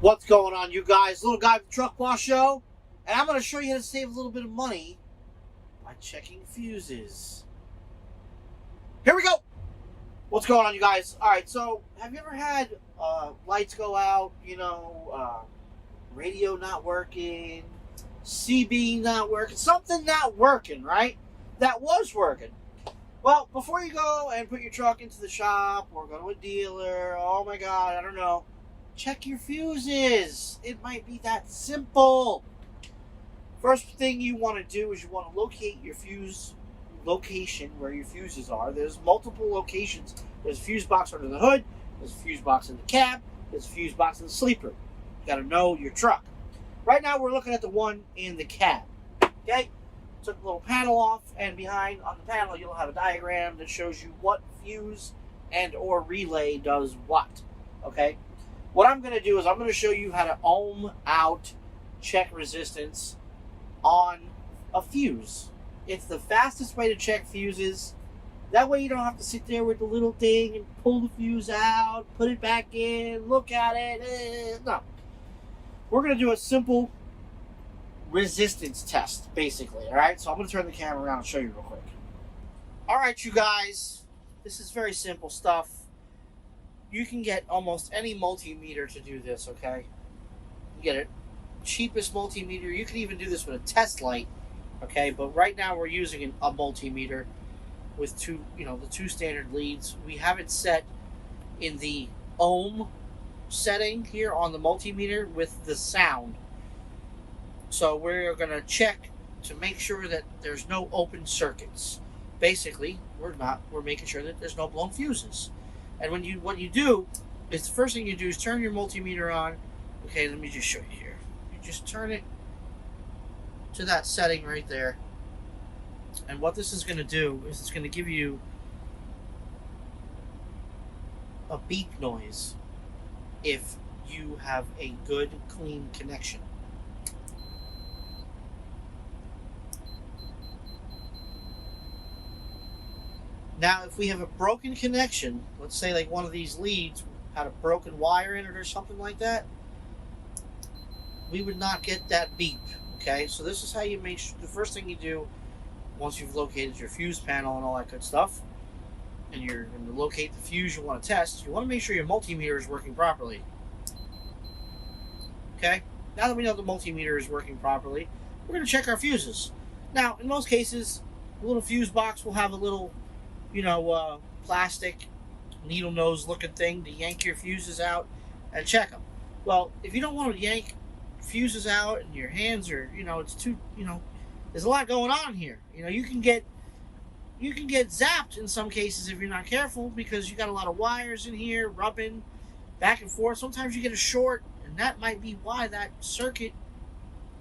What's going on, you guys? Little guy with the Truck Boss Show, and I'm going to show you how to save a little bit of money by checking fuses. Here we go. What's going on, you guys? All right, so have you ever had lights go out, radio not working, CB not working, something not working, right? That was working. Well, before you go and put your truck into the shop or go to a dealer, oh my God, I don't know, check your fuses. It might be that simple. First thing you want to do is you want to locate your fuse location where your fuses are. There's multiple locations. There's a fuse box under the hood. There's a fuse box in the cab. There's a fuse box in the sleeper. You got to know your truck. Right now we're looking at the one in the cab. Okay? Took the little panel off, and behind on the panel you'll have a diagram that shows you what fuse and or relay does what. Okay? What I'm going to do is I'm going to show you how to ohm out check resistance on a fuse. It's the fastest way to check fuses. That way you don't have to sit there with the little thing and pull the fuse out, put it back in, look at it. No. We're going to do a simple resistance test, basically. Alright, so I'm going to turn the camera around and show you real quick. Alright, you guys. This is very simple stuff. You can get almost any multimeter to do this, okay? You get it cheapest multimeter. You can even do this with a test light, okay? But right now we're using a multimeter with the two standard leads. We have it set in the ohm setting here on the multimeter with the sound. So we're going to check to make sure that there's no open circuits. Basically, we're making sure that there's no blown fuses. And what you do is the first thing you do is turn your multimeter on. Okay, let me just show you here. You just turn it to that setting right there. And what this is going to do is it's going to give you a beep noise if you have a good, clean connection. Now, if we have a broken connection, let's say like one of these leads had a broken wire in it or something like that, we would not get that beep, okay? So this is how you make sure, the first thing you do once you've located your fuse panel and all that good stuff, and you're going to locate the fuse you want to test, you want to make sure your multimeter is working properly. Okay? Now that we know the multimeter is working properly, we're going to check our fuses. Now, in most cases, the little fuse box will have a little plastic needle nose looking thing to yank your fuses out and check them. Well, if you don't want to yank fuses out and your hands are, it's too, there's a lot going on here. You can get zapped in some cases if you're not careful, because you got a lot of wires in here rubbing back and forth. Sometimes you get a short, and that might be why that circuit,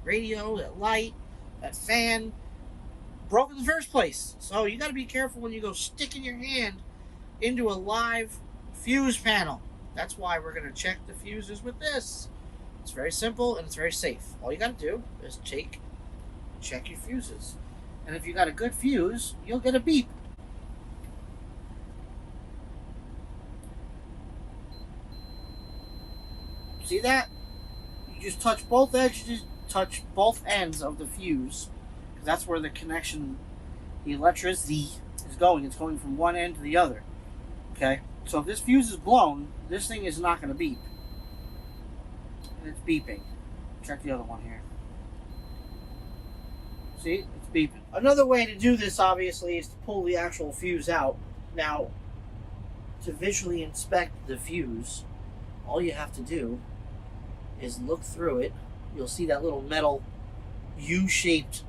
radio, that light, that fan broke in the first place. So you got to be careful when you go sticking your hand into a live fuse panel. That's why we're going to check the fuses with this. It's very simple and it's very safe. All you got to do is check your fuses. And if you got a good fuse, you'll get a beep. See that? You just touch both edges, touch both ends of the fuse. That's where the connection, the electricity is going. It's going from one end to the other. Okay? So if this fuse is blown, this thing is not going to beep. And it's beeping. Check the other one here. See? It's beeping. Another way to do this, obviously, is to pull the actual fuse out. Now, to visually inspect the fuse, all you have to do is look through it. You'll see that little metal U-shaped,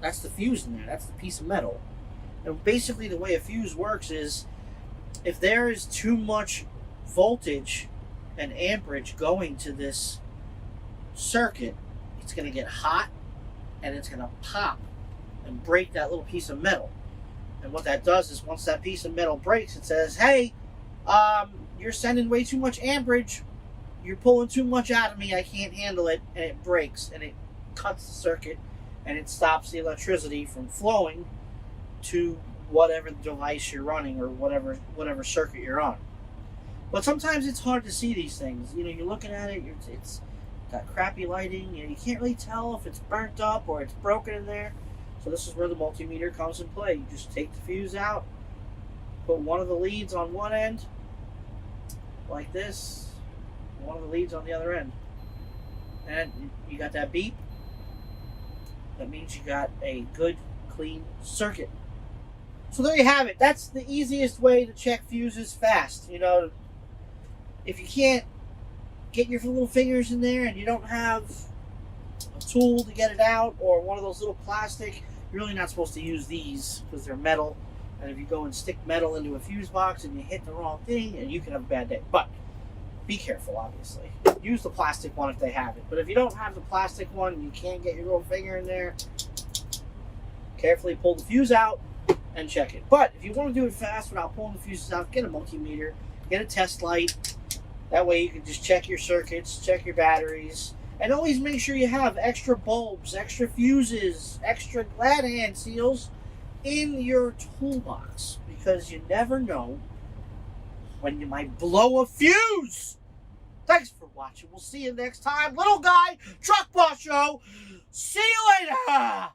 that's the fuse in there. That's the piece of metal. And basically the way a fuse works is if there is too much voltage and amperage going to this circuit, it's going to get hot and it's going to pop and break that little piece of metal. And what that does is once that piece of metal breaks, it says, hey, you're sending way too much amperage. You're pulling too much out of me. I can't handle it. And it breaks and it cuts the circuit. And it stops the electricity from flowing to whatever device you're running or whatever circuit you're on. But sometimes it's hard to see these things. You know, you're looking at it, it's got crappy lighting. You know, you can't really tell if it's burnt up or it's broken in there. So this is where the multimeter comes in play. You just take the fuse out, put one of the leads on one end, like this, one of the leads on the other end. And you got that beep. That means you got a good, clean circuit. So there you have it. That's the easiest way to check fuses fast. You know, if you can't get your little fingers in there and you don't have a tool to get it out or one of those little plastic, you're really not supposed to use these because they're metal. And if you go and stick metal into a fuse box and you hit the wrong thing, and you can have a bad day. But be careful, obviously. Use the plastic one if they have it. But if you don't have the plastic one and you can't get your little finger in there, carefully pull the fuse out and check it. But if you want to do it fast without pulling the fuses out, get a multimeter, get a test light. That way you can just check your circuits, check your batteries, and always make sure you have extra bulbs, extra fuses, extra glad hand seals in your toolbox, because you never know when you might blow a fuse. Thanks for watching. We'll see you next time. Little Guy Truck Boss Show. See you later.